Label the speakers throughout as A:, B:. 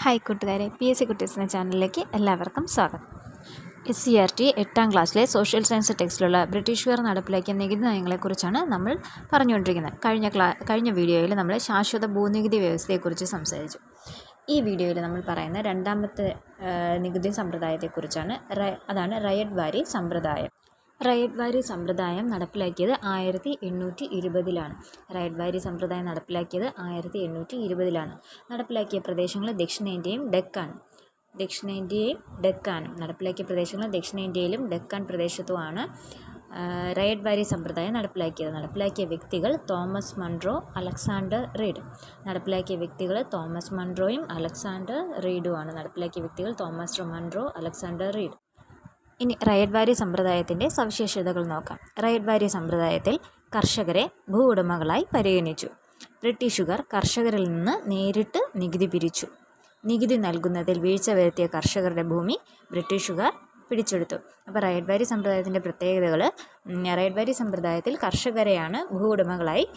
A: Hi കൂട്ടുകാരെ, PSC കുട്ടീസ് എന്ന ചാനലിലേക്ക് എല്ലാവർക്കും സ്വാഗതം. SCERT 8ാം ക്ലാസ്സിലെ സോഷ്യൽ സയൻസ് ടെക്സ്റ്റിലുള്ള ബ്രിട്ടീഷുകാർ നടപ്പിലാക്കിയ നികുതി നയങ്ങളെക്കുറിച്ചാണ് നമ്മൾ പറഞ്ഞുകൊണ്ടിരിക്കുന്നത്. കഴിഞ്ഞ വീഡിയോയിൽ നമ്മൾ ശാശ്വത ഭൂനികുതി വ്യവസ്ഥയെക്കുറിച്ച് സംസാരിച്ചു. ഈ വീഡിയോയിൽ നമ്മൾ പറയുന്ന രണ്ടാമത്തെ നികുതി സമ്പ്രദായത്തെക്കുറിച്ചാണ്. അതാണ് റയറ്റ് വാരി സമ്പ്രദായം. റയറ്റ് വാരി സമ്പ്രദായം നടപ്പിലാക്കിയത് 1820-ലാണ്. റയറ്റ് വാരി സമ്പ്രദായം നടപ്പിലാക്കിയത് 1820-ലാണ്. നടപ്പിലാക്കിയ പ്രദേശങ്ങൾ ദക്ഷിണേന്ത്യയും ഡെക്കാനും. നടപ്പിലാക്കിയ പ്രദേശങ്ങൾ ദക്ഷിണേന്ത്യയിലും ഡെക്കാൻ പ്രദേശത്തുമാണ് റയറ്റ് വാരി സമ്പ്രദായം നടപ്പിലാക്കിയത്. നടപ്പിലാക്കിയ വ്യക്തികൾ തോമസ് മൺറോ, അലക്സാണ്ടർ റീഡ്. നടപ്പിലാക്കിയ വ്യക്തികൾ തോമസ് മൺറോയും അലക്സാണ്ടർ റീഡുമാണ്. നടപ്പിലാക്കിയ വ്യക്തികൾ തോമസ് മൺറോ, അലക്സാണ്ടർ റീഡ്. ഇനി റയറ്റ് വാരി സമ്പ്രദായത്തിൻ്റെ സവിശേഷതകൾ നോക്കാം. റയറ്റ് വാരി സമ്പ്രദായത്തിൽ കർഷകരെ ഭൂ ഉടമകളായി പരിഗണിച്ചു. ബ്രിട്ടീഷുകാർ കർഷകരിൽ നിന്ന് നേരിട്ട് നികുതി പിരിച്ചു. നികുതി നൽകുന്നതിൽ വീഴ്ച വരുത്തിയ കർഷകരുടെ ഭൂമി ബ്രിട്ടീഷുകാർ പിടിച്ചെടുത്തു. അപ്പോൾ റയറ്റ് വാരി സമ്പ്രദായത്തിൻ്റെ പ്രത്യേകതകൾ: റയറ്റ് വാരി സമ്പ്രദായത്തിൽ കർഷകരെയാണ് ഭൂ ഉടമകളായി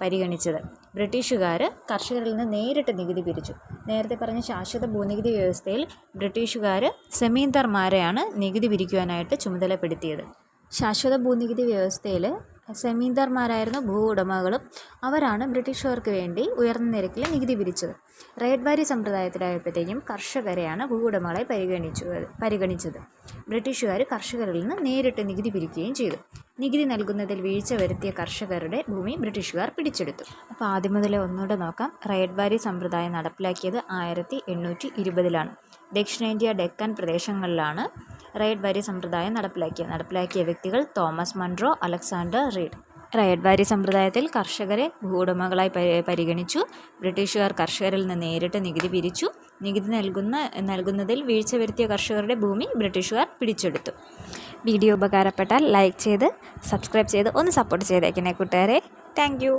A: പരിഗണിച്ചത്. ബ്രിട്ടീഷുകാർ കർഷകരിൽ നിന്ന് നേരിട്ട് നികുതി പിരിച്ചു. നേരത്തെ പറഞ്ഞ ശാശ്വത ഭൂനികുതി വ്യവസ്ഥയിൽ ബ്രിട്ടീഷുകാർ സെമീന്ദാർമാരെയാണ് നികുതി പിരിക്കുവാനായിട്ട് ചുമതലപ്പെടുത്തിയത്. ശാശ്വത ഭൂനികുതി വ്യവസ്ഥയിൽ സെമീന്ദാർമാരായിരുന്ന ഭൂ ഉടമകളും അവരാണ് ബ്രിട്ടീഷുകാർക്ക് വേണ്ടി ഉയർന്ന നിരക്കിൽ നികുതി പിരിച്ചത്. റയറ്റ് വാരി സമ്പ്രദായത്തിലായപ്പോഴത്തേക്കും കർഷകരെയാണ് ഭൂ ഉടമകളായി പരിഗണിച്ചത്. ബ്രിട്ടീഷുകാർ കർഷകരിൽ നിന്ന് നേരിട്ട് നികുതി പിരിക്കുകയും ചെയ്തു. നികുതി നൽകുന്നതിൽ വീഴ്ച വരുത്തിയ കർഷകരുടെ ഭൂമി ബ്രിട്ടീഷുകാർ പിടിച്ചെടുത്തു. അപ്പോൾ ആദ്യം മുതൽ ഒന്നുകൂടെ നോക്കാം. റയറ്റ് വാരി സമ്പ്രദായം നടപ്പിലാക്കിയത് 1820-ലാണ്. ദക്ഷിണേന്ത്യ, ഡെക്കാൻ പ്രദേശങ്ങളിലാണ് റയറ്റ് വാരി സമ്പ്രദായം നടപ്പിലാക്കിയ വ്യക്തികൾ Thomas Munro, Alexander Read. Ryotwari സമ്പ്രദായത്തിൽ കർഷകരെ ഭൂവുടമകളായി പരിഗണിച്ചു. ബ്രിട്ടീഷുകാർ കർഷകരിൽ നിന്ന് നേരിട്ട് നികുതി പിരിച്ചു. നികുതി നൽകുന്നതിൽ വീഴ്ച വരുത്തിയ കർഷകരുടെ ഭൂമി ബ്രിട്ടീഷുകാർ പിടിച്ചെടുത്തു. വീഡിയോ ഉപകാരപ്പെട്ടാൽ ലൈക്ക് ചെയ്ത് സബ്സ്ക്രൈബ് ചെയ്ത് ഒന്ന് സപ്പോർട്ട് ചെയ്തേക്കണേ കൂട്ടുകാരെ. Thank you.